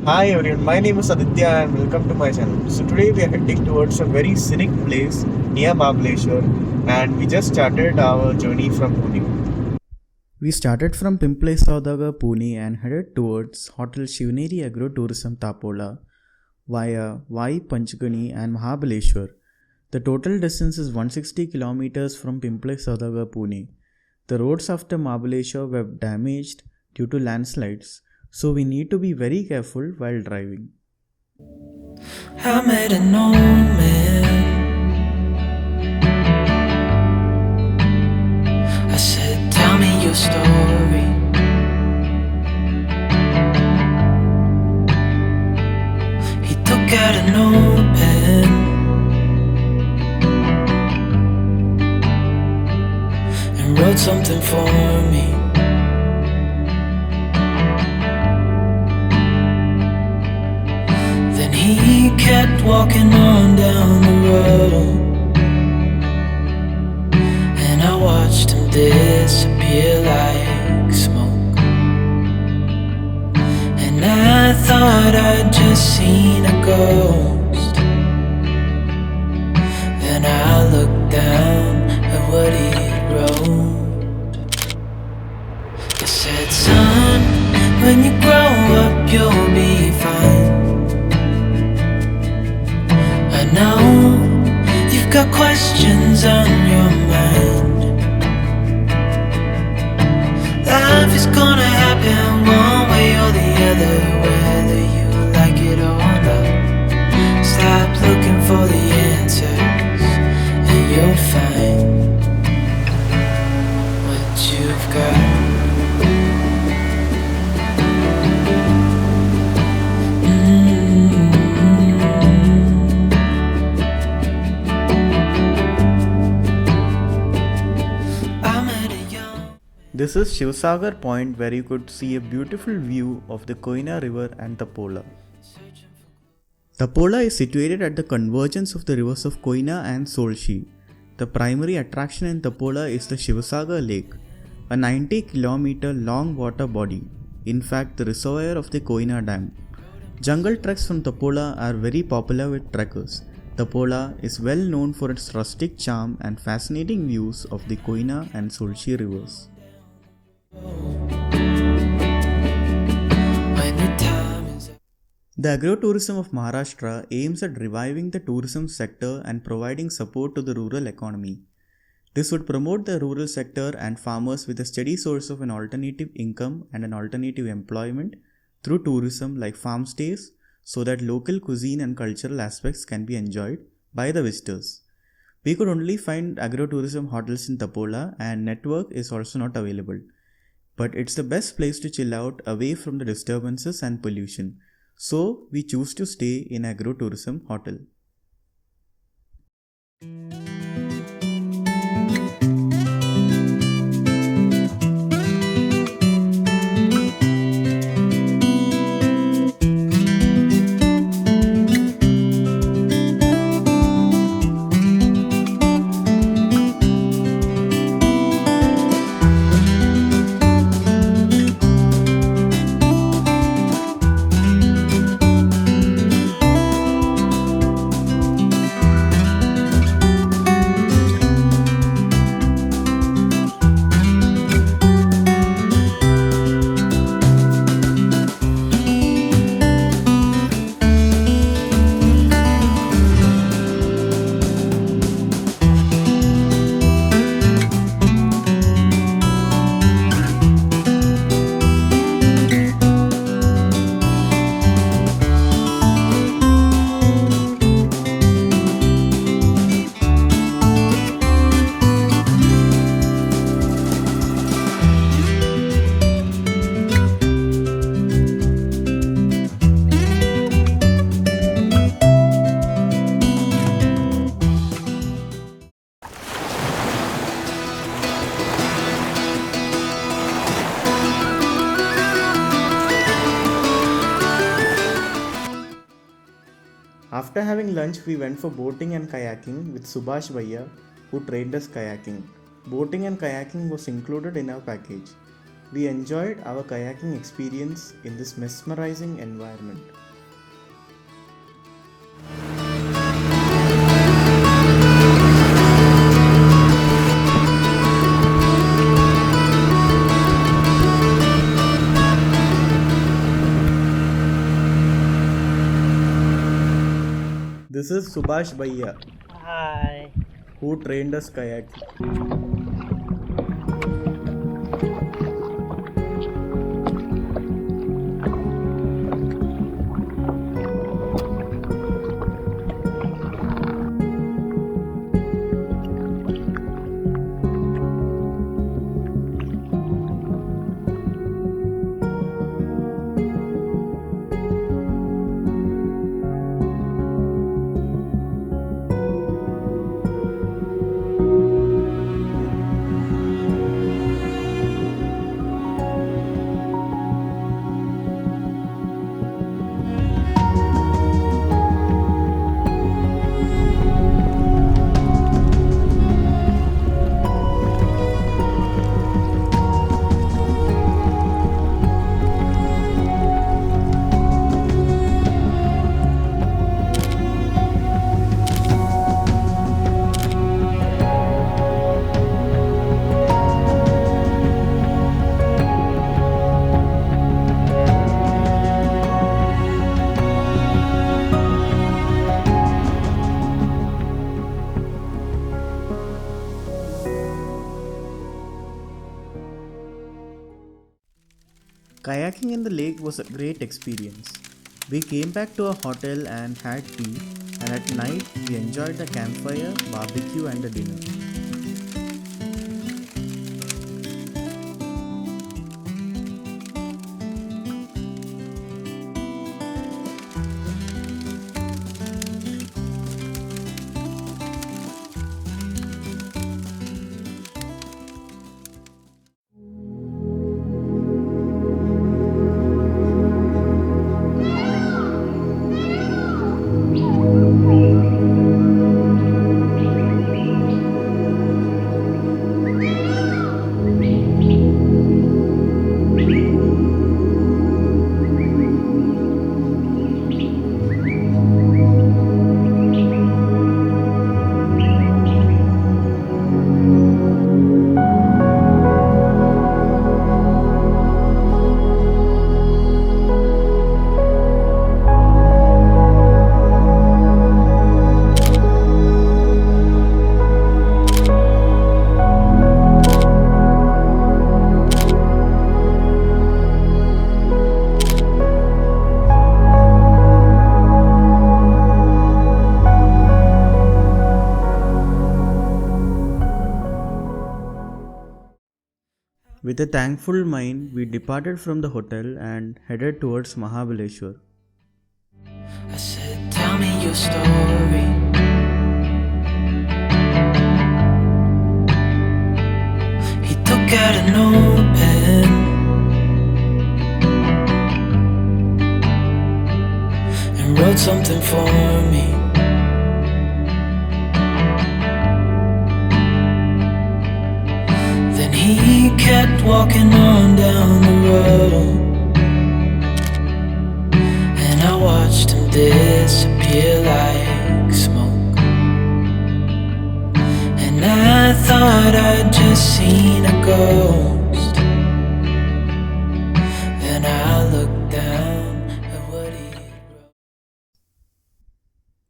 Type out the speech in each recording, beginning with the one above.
Hi everyone, my name is Aditya and welcome to my channel. So today we are heading towards a very scenic place near Mahabaleshwar and we just started our journey from Pune. We started from Pimple Saudagar, Pune and headed towards Hotel Shivneri Agro Tourism Tapola via Vai Panchgani and Mahabaleshwar. The total distance is 160 kilometers from Pimple Saudagar, Pune. The roads after Mahabaleshwar were damaged due to landslides, so we need to be very careful while driving. I met an old man. I said, tell me your story. He took out an old pen and wrote something for me. Then he kept walking on down the road, and I watched him disappear like smoke. And I thought I'd just seen a ghost. Then I looked down at what he'd wrote. It said, son, when you grow up you'll be fine. I know you've got questions on your mind. Life is gonna happen one way or the other, whether you like it or not. Stop looking for the answers and you'll find what you've got. This is Shivsagar Point where you could see a beautiful view of the Koina River and Tapola. Tapola is situated at the convergence of the rivers of Koina and Solshi. The primary attraction in Tapola is the Shivsagar Lake, a 90-kilometer long water body, in fact the reservoir of the Koina Dam. Jungle treks from Tapola are very popular with trekkers. Tapola is well known for its rustic charm and fascinating views of the Koina and Solshi rivers. The agro-tourism of Maharashtra aims at reviving the tourism sector and providing support to the rural economy. This would promote the rural sector and farmers with a steady source of an alternative income and an alternative employment through tourism like farm stays, so that local cuisine and cultural aspects can be enjoyed by the visitors. We could only find agro-tourism hotels in Tapola and network is also not available. But it's the best place to chill out away from the disturbances and pollution. So we choose to stay in agro-tourism hotel. After having lunch, we went for boating and kayaking with Subhash Bhaiya, who trained us kayaking. Boating and kayaking was included in our package. We enjoyed our kayaking experience in this mesmerizing environment. This is Subhash Bhaiya, Hi. who trained us kayaking. Kayaking in the lake was a great experience. We came back to our hotel and had tea, and at night we enjoyed the campfire, barbecue, and the dinner. With a thankful mind, we departed from the hotel and headed towards Mahabaleshwar. I said, tell me your story. He took out a notepad and wrote something for me. Then he kept walking on down the road, and I watched him disappear like smoke. And I thought I'd just seen a ghost. Then I looked down at what he wrote.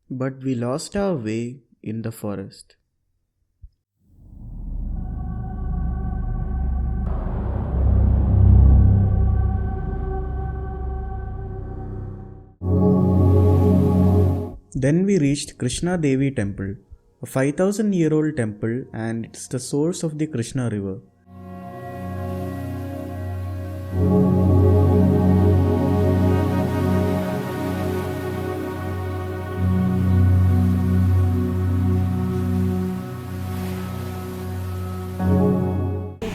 But we lost our way in the forest. Then we reached Krishna Devi temple, a 5,000-year-old temple, and it's the source of the Krishna river.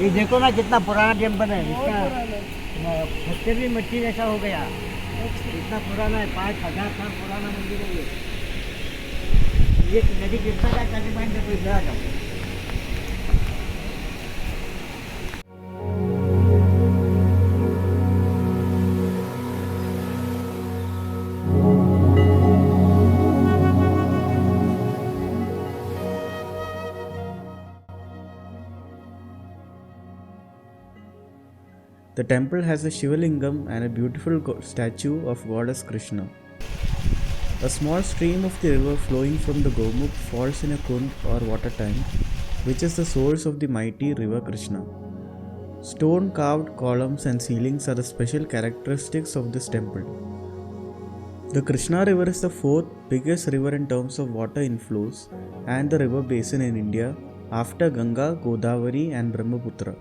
ये देखो ना कितना पुराना temple है, इसका पत्थर भी मिट्टी जैसा हो गया, इतना पुराना है, 5,000 साल पुराना मंदिर है ये नदी कितना का कैसे पानी से कोई जा जाओ। The temple has a Shivalingam and a beautiful statue of goddess Krishna. A small stream of the river flowing from the Gomukh falls in a kund or water tank, which is the source of the mighty river Krishna. Stone carved columns and ceilings are the special characteristics of this temple. The Krishna River is the fourth biggest river in terms of water inflows and the river basin in India after Ganga, Godavari and Brahmaputra.